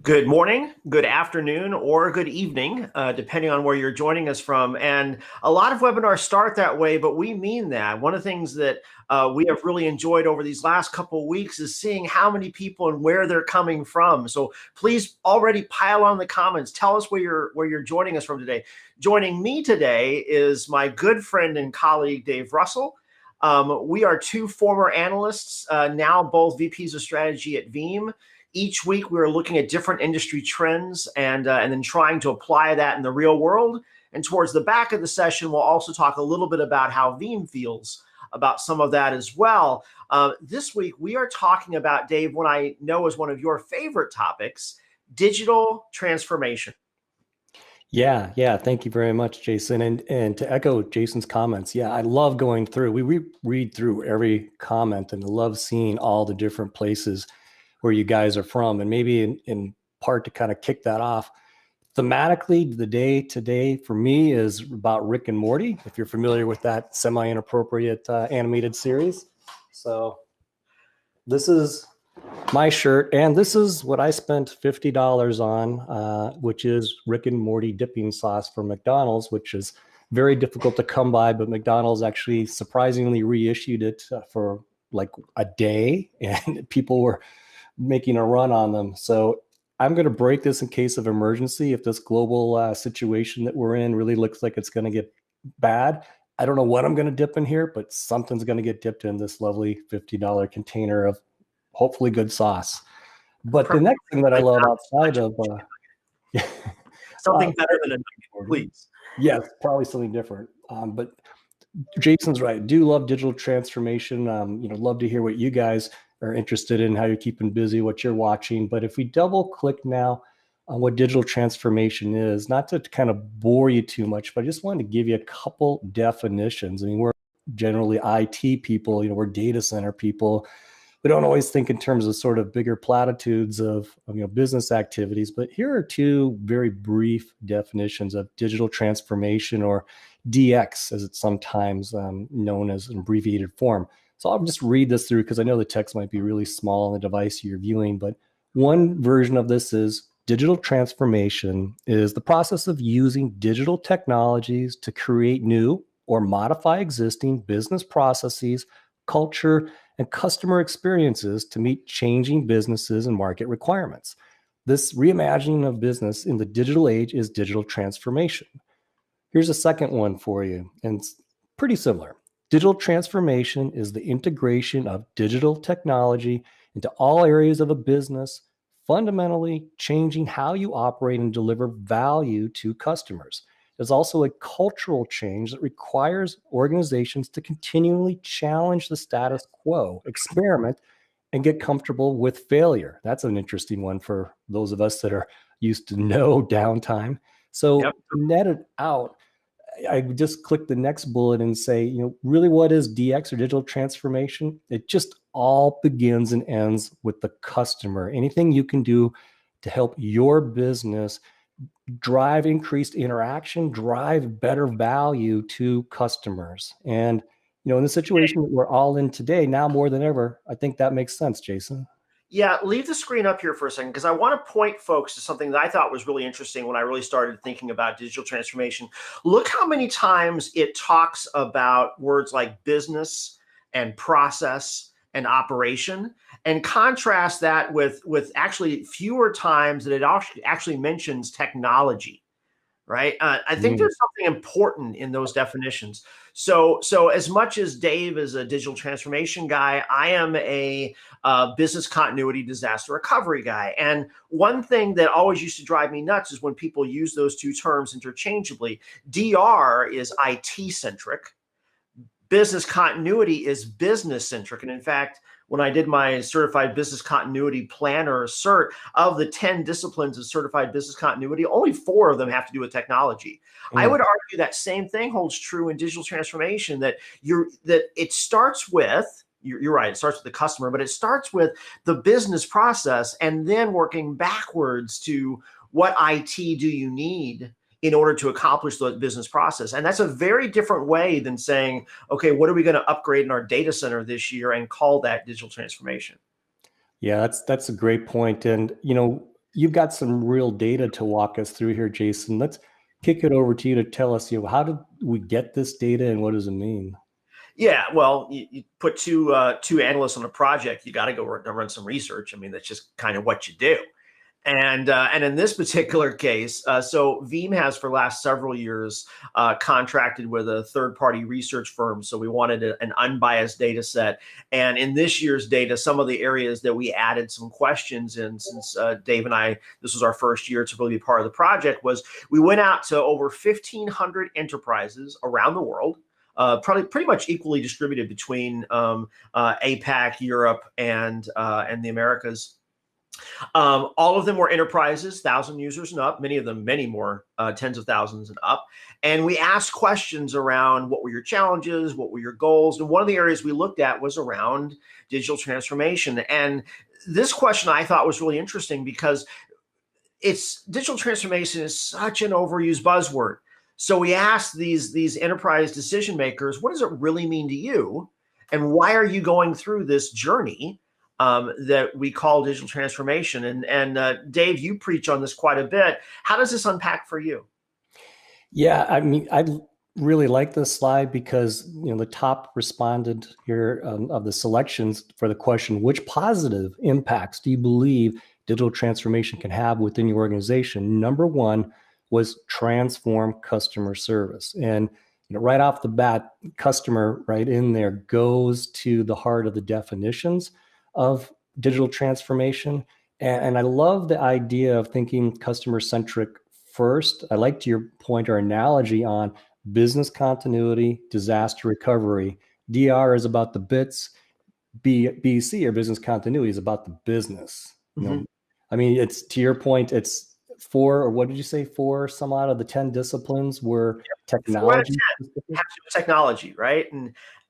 Good morning, good afternoon, or good evening, depending on where you're joining us from. And a lot of webinars start that way, but we mean that. One of the things that we have really enjoyed over these last couple of weeks is seeing how many people and where they're coming from. So please already pile on the comments. Tell us where you're joining us from today. Joining me today is my good friend and colleague, Dave Russell. We are two former analysts, now both VPs of strategy at Veeam. Each week, we're looking at different industry trends and then trying to apply that in the real world. And towards the back of the session, we'll also talk a little bit about how Veeam feels about some of that as well. This week, we are talking about, Dave, what I know is one of your favorite topics, digital transformation. Yeah. Thank you very much, Jason. And to echo Jason's comments, I love going through. We read through every comment and I love seeing all the different places where you guys are from. And maybe in part to kind of kick that off, thematically, the day today for me is about Rick and Morty, if you're familiar with that semi-inappropriate animated series. So this is my shirt, and this is what I spent $50 on, which is Rick and Morty dipping sauce from McDonald's, which is very difficult to come by, but McDonald's actually surprisingly reissued it for like a day, and people were making a run on them. So I'm going to break this in case of emergency. If this global situation that we're in really looks like it's going to get bad, I don't know what I'm going to dip in here, but something's going to get dipped in this lovely $50 container of hopefully good sauce. But the next thing that I love outside of something better than a please. Yes, probably something different. But Jason's right. Do love digital transformation. Love to hear what you guys are interested in, how you're keeping busy, what you're watching. But if we double click now on what digital transformation is, not to kind of bore you too much, but I just wanted to give you a couple definitions. I mean, we're generally IT people, we're data center people. We don't always think in terms of sort of bigger platitudes of business activities, but here are two very brief definitions of digital transformation, or DX, as it's sometimes known as in abbreviated form. So I'll just read this through because I know the text might be really small on the device you're viewing, but one version of this is digital transformation is the process of using digital technologies to create new or modify existing business processes, culture, and customer experiences to meet changing businesses and market requirements. This reimagining of business in the digital age is digital transformation. Here's a second one for you, and it's pretty similar. Digital transformation is the integration of digital technology into all areas of a business, fundamentally changing how you operate and deliver value to customers. There's also a cultural change that requires organizations to continually challenge the status quo, experiment, and get comfortable with failure. That's an interesting one for those of us that are used to no downtime. So to net it out, I just click the next bullet and say, really what is DX or digital transformation? It just all begins and ends with the customer. Anything you can do to help your business drive increased interaction, drive better value to customers. And, in the situation that we're all in today, now more than ever, I think that makes sense, Jason. Yeah, leave the screen up here for a second because I want to point folks to something that I thought was really interesting when I really started thinking about digital transformation. Look how many times it talks about words like business and process and operation, and contrast that with actually fewer times that it actually mentions technology. Right. I think there's something important in those definitions. So as much as Dave is a digital transformation guy, I am a business continuity disaster recovery guy. And one thing that always used to drive me nuts is when people use those two terms interchangeably. DR is IT centric. Business continuity is business centric. And in fact, when I did my certified business continuity planner cert, of the 10 disciplines of certified business continuity, only 4 of them have to do with technology. I would argue that same thing holds true in digital transformation, that it starts with, you're right, it starts with the customer, but it starts with the business process and then working backwards to what IT do you need in order to accomplish the business process. And that's a very different way than saying, okay, what are we going to upgrade in our data center this year and call that digital transformation? Yeah, that's a great point. And, you've got some real data to walk us through here, Jason. Let's kick it over to you to tell us, how did we get this data and what does it mean? Yeah, well, you put two analysts on a project, you got to go run some research. I mean, that's just kind of what you do. And in this particular case, so Veeam has for the last several years contracted with a third-party research firm. So we wanted an unbiased data set. And in this year's data, some of the areas that we added some questions in, since Dave and I, this was our first year to really be part of the project, was we went out to over 1,500 enterprises around the world. Probably pretty much equally distributed between APAC, Europe, and the Americas. All of them were enterprises, 1,000 users and up, many of them, many more, tens of thousands and up. And we asked questions around what were your challenges, what were your goals? And one of the areas we looked at was around digital transformation. And this question I thought was really interesting because digital transformation is such an overused buzzword. So we asked these enterprise decision makers, what does it really mean to you? And why are you going through this journey that we call digital transformation? And Dave, you preach on this quite a bit. How does this unpack for you? Yeah, I mean, I really like this slide because the top respondent here of the selections for the question, which positive impacts do you believe digital transformation can have within your organization? Number one was transform customer service. And right off the bat, customer right in there goes to the heart of the definitions of digital transformation. And I love the idea of thinking customer-centric first. I liked your point or analogy on business continuity, disaster recovery. DR is about the bits. BC, or business continuity, is about the business. I mean, it's, to your point, it's four, or what did you say, four some out of the 10 disciplines were technology. Technology, right?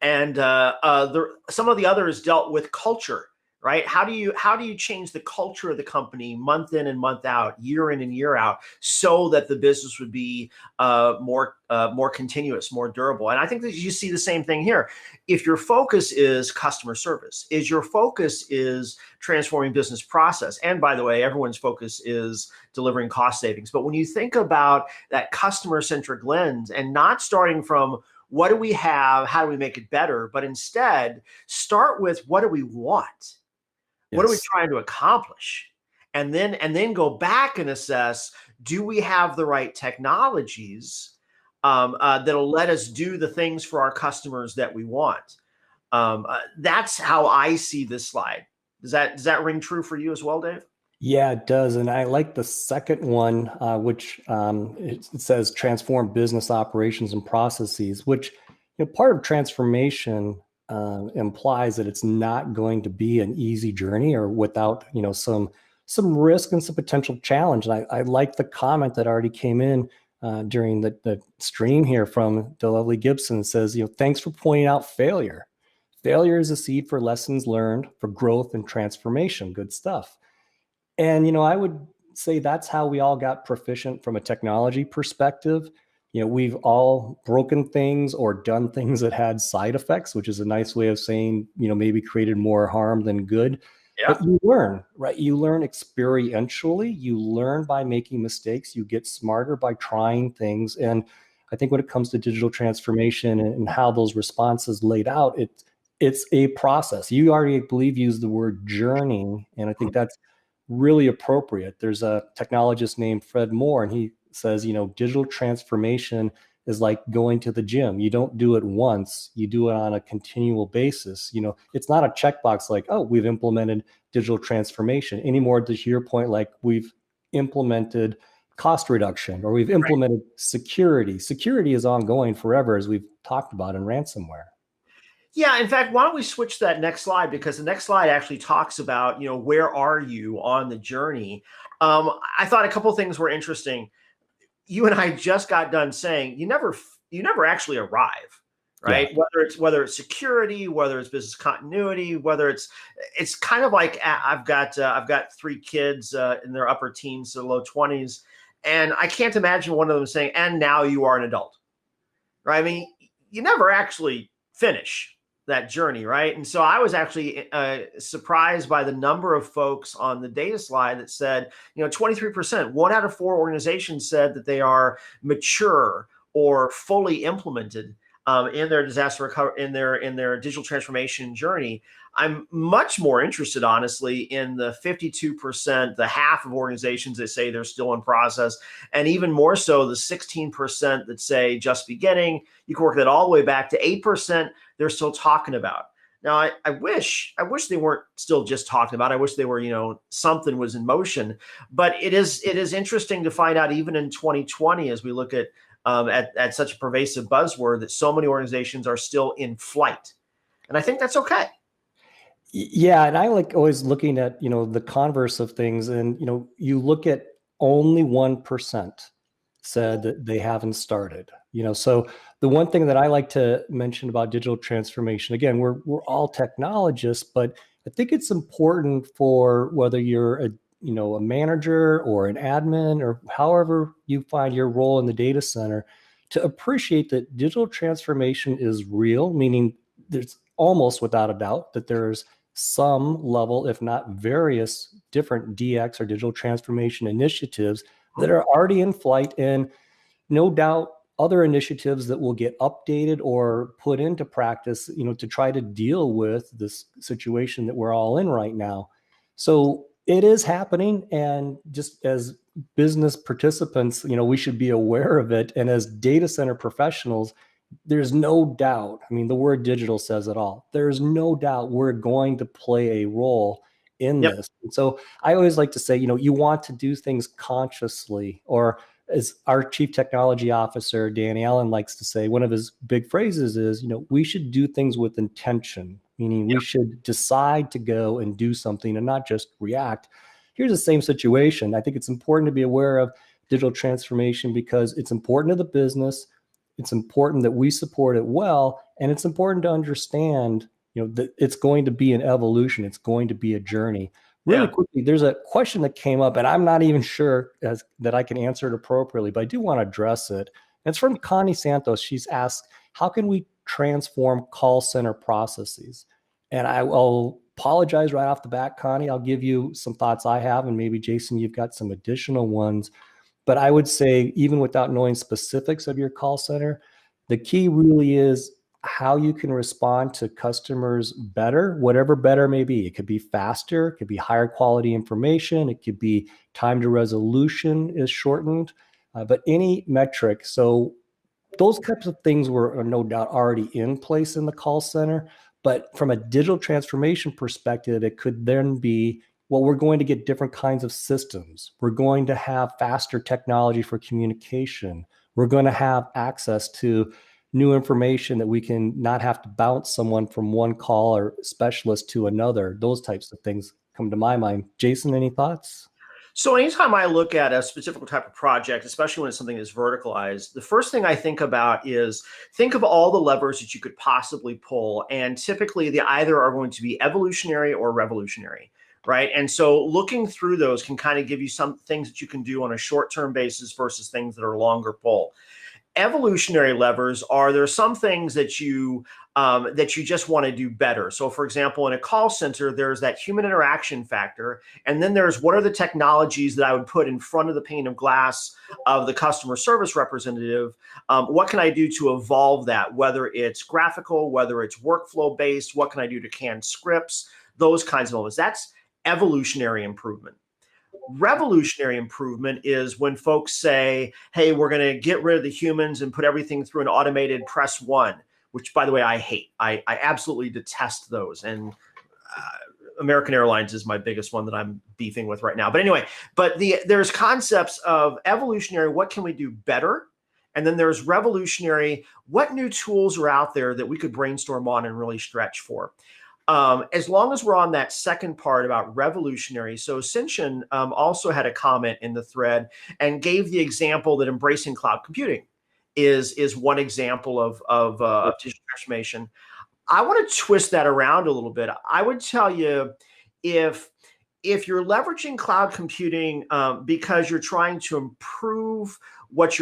And some of the others dealt with culture, right? How do you change the culture of the company month in and month out, year in and year out, so that the business would be more continuous, more durable? And I think that you see the same thing here. If your focus is customer service, your focus is transforming business process, and by the way, everyone's focus is delivering cost savings. But when you think about that customer-centric lens and not starting from what do we have, how do we make it better, but instead start with what do we want? What are we trying to accomplish? And then go back and assess, do we have the right technologies that'll let us do the things for our customers that we want? That's how I see this slide. Does that ring true for you as well, Dave? Yeah, it does. And I like the second one, which it says transform business operations and processes, which part of transformation implies that it's not going to be an easy journey or without some risk and some potential challenge. And I like the comment that already came in during the stream here from the lovely Gibson. It says, thanks for pointing out failure. Failure is a seed for lessons learned, for growth and transformation. Good stuff. And I would say that's how we all got proficient from a technology perspective. We've all broken things or done things that had side effects, which is a nice way of saying, maybe created more harm than good. Yeah. But you learn, right? You learn experientially. You learn by making mistakes. You get smarter by trying things. And I think when it comes to digital transformation and how those responses laid out, it's a process. You already, I believe, used the word journey, and I think that's really appropriate. There's a technologist named Fred Moore, and he says, digital transformation is like going to the gym. You don't do it once, you do it on a continual basis. It's not a checkbox like, oh, we've implemented digital transformation anymore, to your point, like we've implemented cost reduction or we've implemented security. Security is ongoing forever, as we've talked about in ransomware. Yeah, in fact, why don't we switch to that next slide, because the next slide actually talks about, where are you on the journey? I thought a couple of things were interesting. You and I just got done saying you never actually arrive, right? Yeah. Whether it's security, whether it's business continuity, whether it's kind of like I've got 3 kids in their upper teens to low 20s, and I can't imagine one of them saying, "And now you are an adult," right? I mean, you never actually finish. that journey, right? And so I was actually surprised by the number of folks on the data slide that said, 23%, 1 out of 4 organizations said that they are mature or fully implemented in their disaster recovery, in their digital transformation journey. I'm much more interested, honestly, in the 52%, the half of organizations that say they're still in process, and even more so the 16% that say just beginning. You can work that all the way back to 8% they're still talking about. Now, I wish they weren't still just talking about it. I wish they were, something was in motion. But it is interesting to find out, even in 2020, as we look at such a pervasive buzzword, that so many organizations are still in flight. And I think that's okay. Yeah, and I like always looking at, the converse of things, and you look at only 1% said that they haven't started. So the one thing that I like to mention about digital transformation, again, we're all technologists, but I think it's important for whether you're a manager or an admin or however you find your role in the data center, to appreciate that digital transformation is real, meaning there's almost without a doubt that there's some level, if not various different DX or digital transformation initiatives that are already in flight, and no doubt other initiatives that will get updated or put into practice, to try to deal with this situation that we're all in right now. So it is happening. And just as business participants, we should be aware of it. And as data center professionals, there's no doubt. I mean, the word digital says it all. There's no doubt we're going to play a role in this. And so I always like to say, you want to do things consciously, or as our chief technology officer, Danny Allen, likes to say, one of his big phrases is, we should do things with intention, meaning we should decide to go and do something and not just react. Here's the same situation. I think it's important to be aware of digital transformation because it's important to the business. It's important that we support it well. And it's important to understand, that it's going to be an evolution. It's going to be a journey. Really quickly, there's a question that came up, and I'm not even sure that I can answer it appropriately, but I do want to address it. And it's from Connie Santos. She's asked, how can we transform call center processes? And I'll apologize right off the bat, Connie. I'll give you some thoughts I have, and maybe Jason, you've got some additional ones. But I would say, even without knowing specifics of your call center, the key really is how you can respond to customers better, whatever better may be. It could be faster, it could be higher quality information, it could be time to resolution is shortened, but any metric. So those types of things were no doubt already in place in the call center. But from a digital transformation perspective, it could then be, well, we're going to get different kinds of systems. We're going to have faster technology for communication. We're going to have access to new information that we can not have to bounce someone from one call or specialist to another. Those types of things come to my mind. Jason, any thoughts? So anytime I look at a specific type of project, especially when it's something that's verticalized, the first thing I think about is think of all the levers that you could possibly pull. And typically they either are going to be evolutionary or revolutionary, right? And so looking through those can kind of give you some things that you can do on a short-term basis versus things that are longer pull. Evolutionary levers are, there are some things that you just want to do better. So for example, in a call center, there's that human interaction factor. And then there's what are the technologies that I would put in front of the pane of glass of the customer service representative? What can I do to evolve that? Whether it's graphical, whether it's workflow based, what can I do to can scripts? Those kinds of moments. That's evolutionary improvement. Revolutionary improvement is when folks say, hey, we're going to get rid of the humans and put everything through an automated press one, which, by the way, I hate. I absolutely detest those. And American Airlines is my biggest one that I'm beefing with right now. But anyway, there's concepts of evolutionary, what can we do better? And then there's revolutionary, what new tools are out there that we could brainstorm on and really stretch for? As long as we're on that second part about revolutionary, so Sinchan also had a comment in the thread and gave the example that embracing cloud computing is one example of digital transformation. I want to twist that around a little bit. I would tell you, if if you're leveraging cloud computing because you're trying to improve what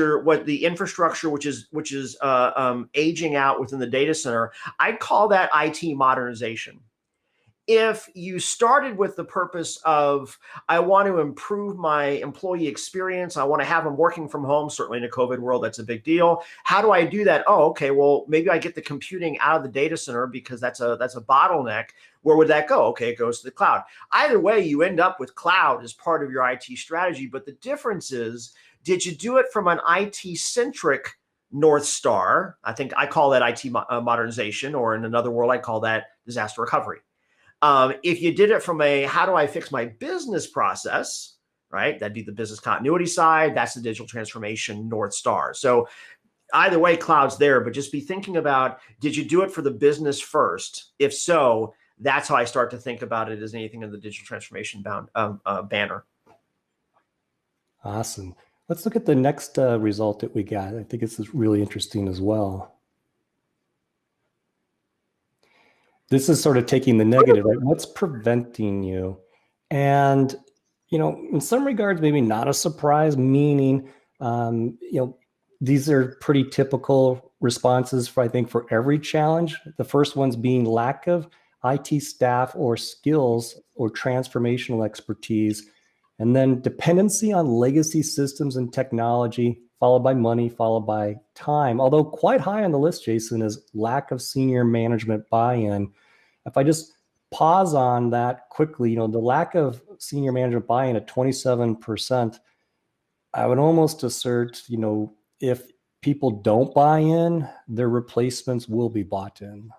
the infrastructure, which is aging out within the data center, I'd call that IT modernization. If you started with the purpose of, I want to improve my employee experience, I want to have them working from home, certainly in a COVID world, that's a big deal. How do I do that? Oh, okay, well, maybe I get the computing out of the data center because that's a bottleneck. Where would that go? Okay, it goes to the cloud. Either way, you end up with cloud as part of your IT strategy. But the difference is, did you do it from an IT-centric North Star? I think I call that IT modernization, or in another world, I call that disaster recovery. If you did it from a, how do I fix my business process, right? That'd be the business continuity side. That's the digital transformation North Star. So either way, cloud's there, but just be thinking about, did you do it for the business first? If so, that's how I start to think about it as anything in the digital transformation banner. Awesome. Let's look at the next result that we got. I think this is really interesting as well. This is sort of taking the negative, right? What's preventing you? And, in some regards, maybe not a surprise, meaning, these are pretty typical responses for every challenge. The first one's being lack of IT staff or skills or transformational expertise, and then dependency on legacy systems and technology, followed by money, followed by time. Although quite high on the list, Jason, is lack of senior management buy-in. If I just pause on that quickly, the lack of senior management buy-in at 27%, I would almost assert, if people don't buy in, their replacements will be bought in.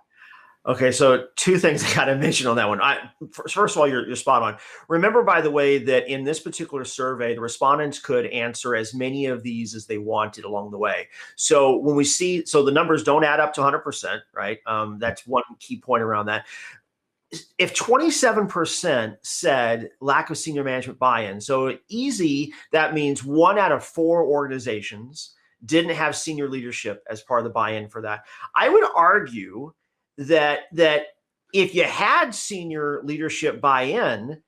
Okay, so two things I got to mention on that one. First of all, you're spot on. Remember, by the way, that in this particular survey, the respondents could answer as many of these as they wanted along the way. So when we see, so the numbers don't add up to 100%, right? That's one key point around that. If 27% said lack of senior management buy-in, so easy, that means 1 out of 4 organizations didn't have senior leadership as part of the buy-in for that. I would argue that if you had senior leadership buy-in,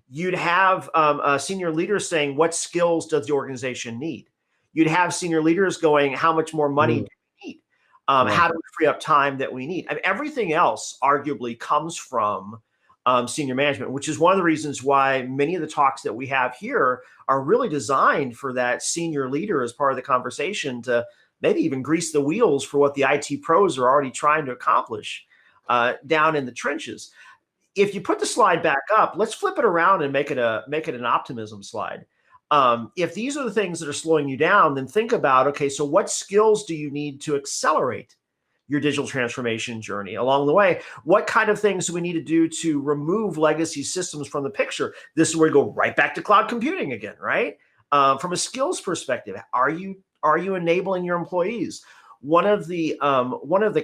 you'd have senior leaders saying, what skills does the organization need? You'd have senior leaders going, how much more money do we need? How do we free up time that we need? I mean, everything else arguably comes from senior management, which is one of the reasons why many of the talks that we have here are really designed for that senior leader as part of the conversation to maybe even grease the wheels for what the IT pros are already trying to accomplish down in the trenches. If you put the slide back up, let's flip it around and make it an optimism slide. If these are the things that are slowing you down, then think about, okay, so what skills do you need to accelerate your digital transformation journey along the way? What kind of things do we need to do to remove legacy systems from the picture? This is where we go right back to cloud computing again, right? From a skills perspective, are you enabling your employees? One of the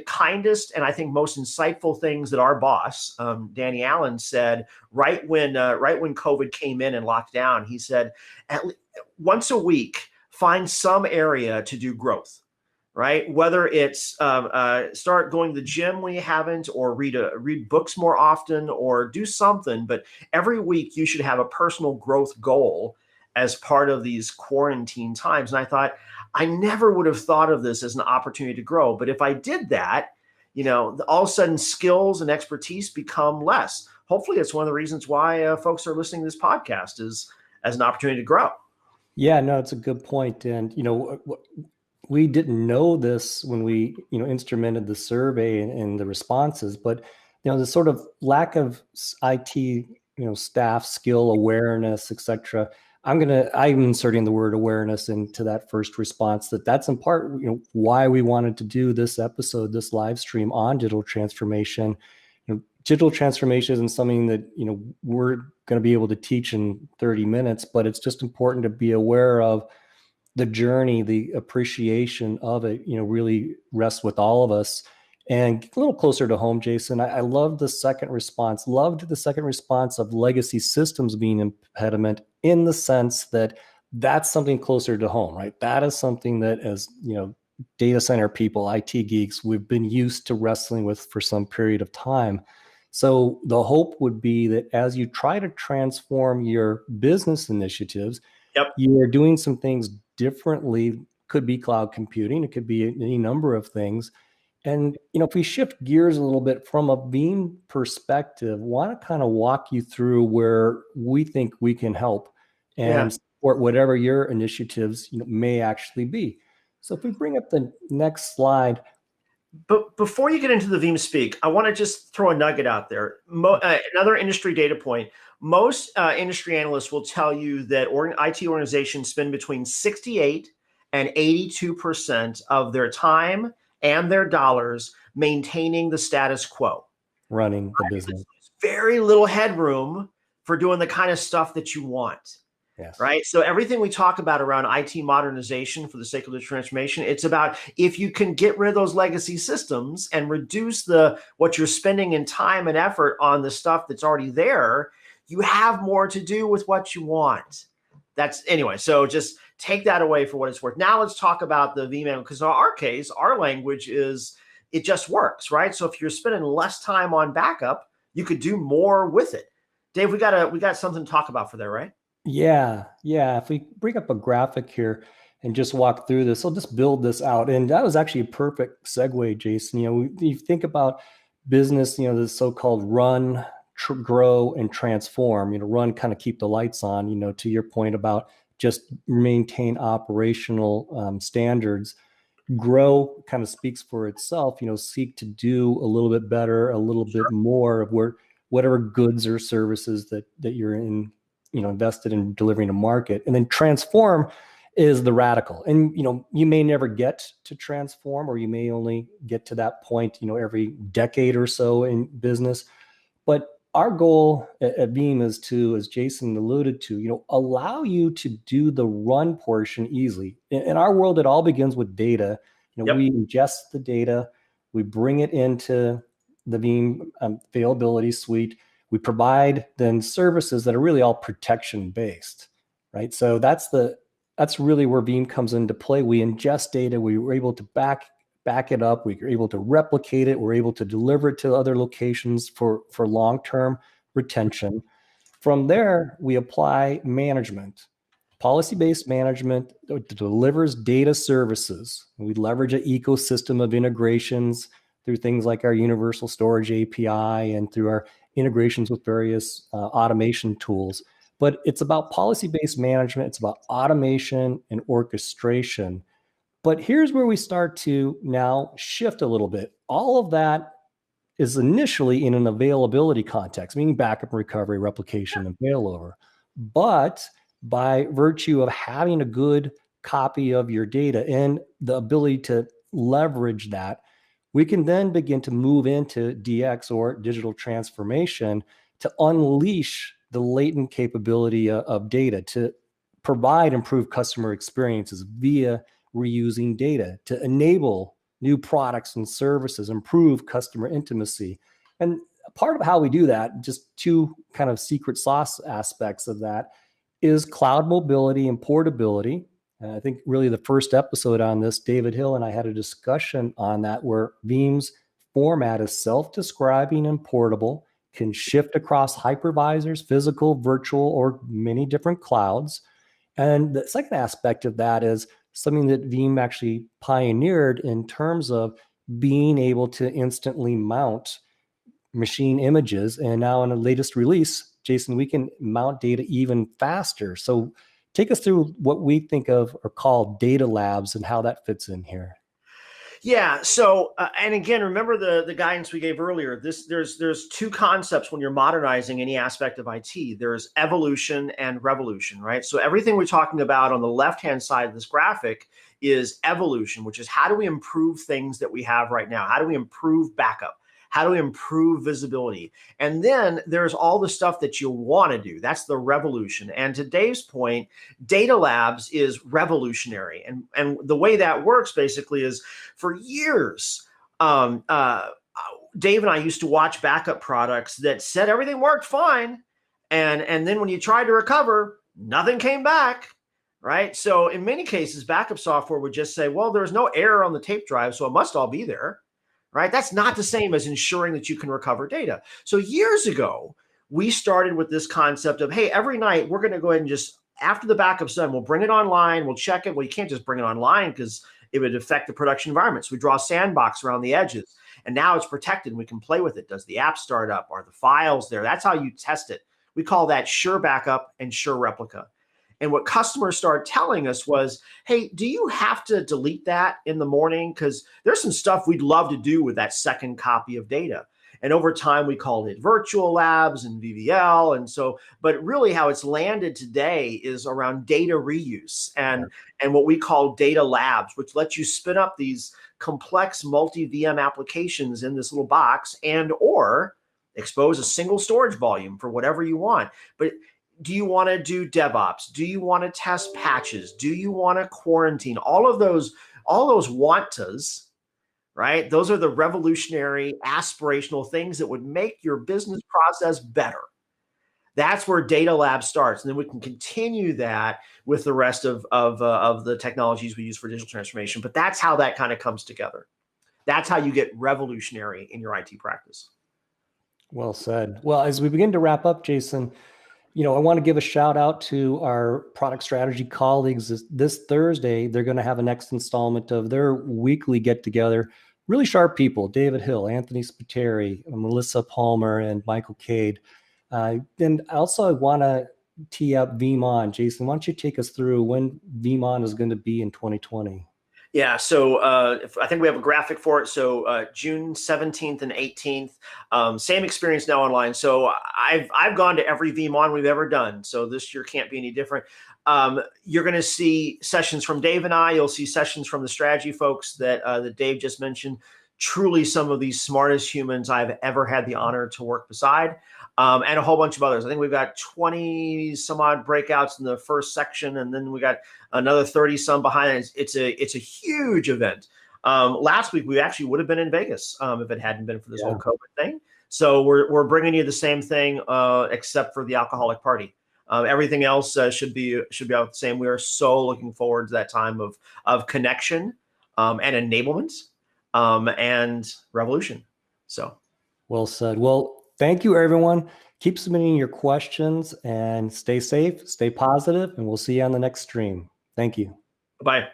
kindest and I think most insightful things that our boss, Danny Allen, said right when COVID came in and locked down, he said, once a week, find some area to do growth, right? Whether it's start going to the gym when you haven't, or read books more often, or do something. But every week you should have a personal growth goal as part of these quarantine times. And I thought, I never would have thought of this as an opportunity to grow. But if I did that, all of a sudden skills and expertise become less. Hopefully it's one of the reasons why folks are listening to this podcast is as an opportunity to grow. Yeah, no, it's a good point. And, we didn't know this when we, instrumented the survey and the responses, but, the sort of lack of IT, staff skill, awareness, et cetera. I'm inserting the word awareness into that first response. That's in part, why we wanted to do this episode, this live stream on digital transformation. Digital transformation isn't something that, we're going to be able to teach in 30 minutes, but it's just important to be aware of the journey, the appreciation of it, really rests with all of us. And a little closer to home, Jason, I loved the second response of legacy systems being an impediment, in the sense that that's something closer to home, right? That is something that, as data center people, IT geeks, we've been used to wrestling with for some period of time. So the hope would be that as you try to transform your business initiatives, Yep. you are doing some things differently. Could be cloud computing, it could be any number of things. And if we shift gears a little bit from a Veeam perspective, want to kind of walk you through where we think we can help Yeah. and support whatever your initiatives may actually be. So if we bring up the next slide. But before you get into the Veeam Speak, I want to just throw a nugget out there. Another industry data point. Most industry analysts will tell you that IT organizations spend between 68 and 82% of their time and their dollars maintaining the status quo. Running the business. Very little headroom for doing the kind of stuff that you want. Yes. Right. So everything we talk about around IT modernization for the sake of the transformation, it's about if you can get rid of those legacy systems and reduce what you're spending in time and effort on the stuff that's already there, you have more to do with what you want. Anyway, so just take that away for what it's worth. Now let's talk about the Veeam, because in our case, our language is it just works, right? So if you're spending less time on backup, you could do more with it. Dave, we got something to talk about for there, right? Yeah. If we bring up a graphic here and just walk through this, I'll just build this out. And that was actually a perfect segue, Jason. You think about business, the so-called run, grow, and transform. Run, kind of keep the lights on. To your point about just maintain operational standards. Grow kind of speaks for itself. Seek to do a little bit better, a little bit more of whatever goods or services that you're invested in delivering to market. And then transform is the radical. And you may never get to transform, or you may only get to that point every decade or so in business. But our goal at Veeam is to, as Jason alluded to, allow you to do the run portion easily. In our world, it all begins with data. Yep. We ingest the data, we bring it into the Veeam availability suite. We provide then services that are really all protection based, right? So that's really where Veeam comes into play. We ingest data, we were able to back it up, we were able to replicate it, we're able to deliver it to other locations for long-term retention. From there, we apply management, policy-based management that delivers data services. We leverage an ecosystem of integrations through things like our Universal Storage API and through our integrations with various automation tools. But it's about policy-based management. It's about automation and orchestration. But here's where we start to now shift a little bit. All of that is initially in an availability context, meaning backup, recovery, replication, and failover. But by virtue of having a good copy of your data and the ability to leverage that, we can then begin to move into DX, or digital transformation, to unleash the latent capability of data, to provide improved customer experiences via reusing data, to enable new products and services, improve customer intimacy. And part of how we do that, just two kind of secret sauce aspects of that, is cloud mobility and portability. And I think really the first episode on this, David Hill and I had a discussion on that, where Veeam's format is self-describing and portable, can shift across hypervisors, physical, virtual, or many different clouds. And the second aspect of that is something that Veeam actually pioneered in terms of being able to instantly mount machine images. And now in the latest release, Jason, we can mount data even faster. So take us through what we think of or call data labs and how that fits in here. Yeah. So, and again, remember the guidance we gave earlier. There's two concepts when you're modernizing any aspect of IT. There's evolution and revolution, right? So everything we're talking about on the left-hand side of this graphic is evolution, which is how do we improve things that we have right now? How do we improve backup? How do we improve visibility? And then there's all the stuff that you want to do. That's the revolution. And to Dave's point, Data Labs is revolutionary. And the way that works basically is, for years, Dave and I used to watch backup products that said everything worked fine. And then when you tried to recover, nothing came back, right? So in many cases, backup software would just say, well, there's no error on the tape drive, so it must all be there. right? That's not the same as ensuring that you can recover data. So years ago, we started with this concept of, hey, every night we're going to go ahead and just, after the backup's done, we'll bring it online, we'll check it. Well, you can't just bring it online because it would affect the production environment. So we draw a sandbox around the edges, and now it's protected and we can play with it. Does the app start up? Are the files there? That's how you test it. We call that sure backup and sure replica. And what customers started telling us was, hey, do you have to delete that in the morning? Because there's some stuff we'd love to do with that second copy of data. And over time, we called it virtual labs and VVL. And so, but really how it's landed today is around data reuse and what we call data labs, which lets you spin up these complex multi-VM applications in this little box and or expose a single storage volume for whatever you want. But do you want to do DevOps? Do you want to test patches? Do you want to quarantine? All those wantas, right? Those are the revolutionary, aspirational things that would make your business process better. That's where Data Lab starts. And then we can continue that with the rest of the technologies we use for digital transformation. But that's how that kind of comes together. That's how you get revolutionary in your IT practice. Well said. Well, as we begin to wrap up, Jason, I want to give a shout out to our product strategy colleagues. This Thursday, they're going to have a next installment of their weekly get together. Really sharp people: David Hill, Anthony Spiteri, Melissa Palmer, and Michael Cade. And also I want to tee up VeeamON. Jason, why don't you take us through when VeeamON is going to be in 2020? Yeah, so I think we have a graphic for it. So June 17th and 18th, same experience now online. So I've gone to every VeeamON we've ever done. So this year can't be any different. You're going to see sessions from Dave and I. You'll see sessions from the strategy folks that Dave just mentioned. Truly some of the smartest humans I've ever had the honor to work beside, and a whole bunch of others. I think we've got 20 some odd breakouts in the first section, and then we got another 30 some behind it. It's a huge event. Last week we actually would have been in Vegas if it hadn't been for this whole COVID thing. So we're bringing you the same thing except for the alcoholic party. Everything else should be about the same. We are so looking forward to that time of connection and enablement and revolution. So well said. Well, thank you, everyone. Keep submitting your questions and stay safe, stay positive, and we'll see you on the next stream. Thank you. Bye.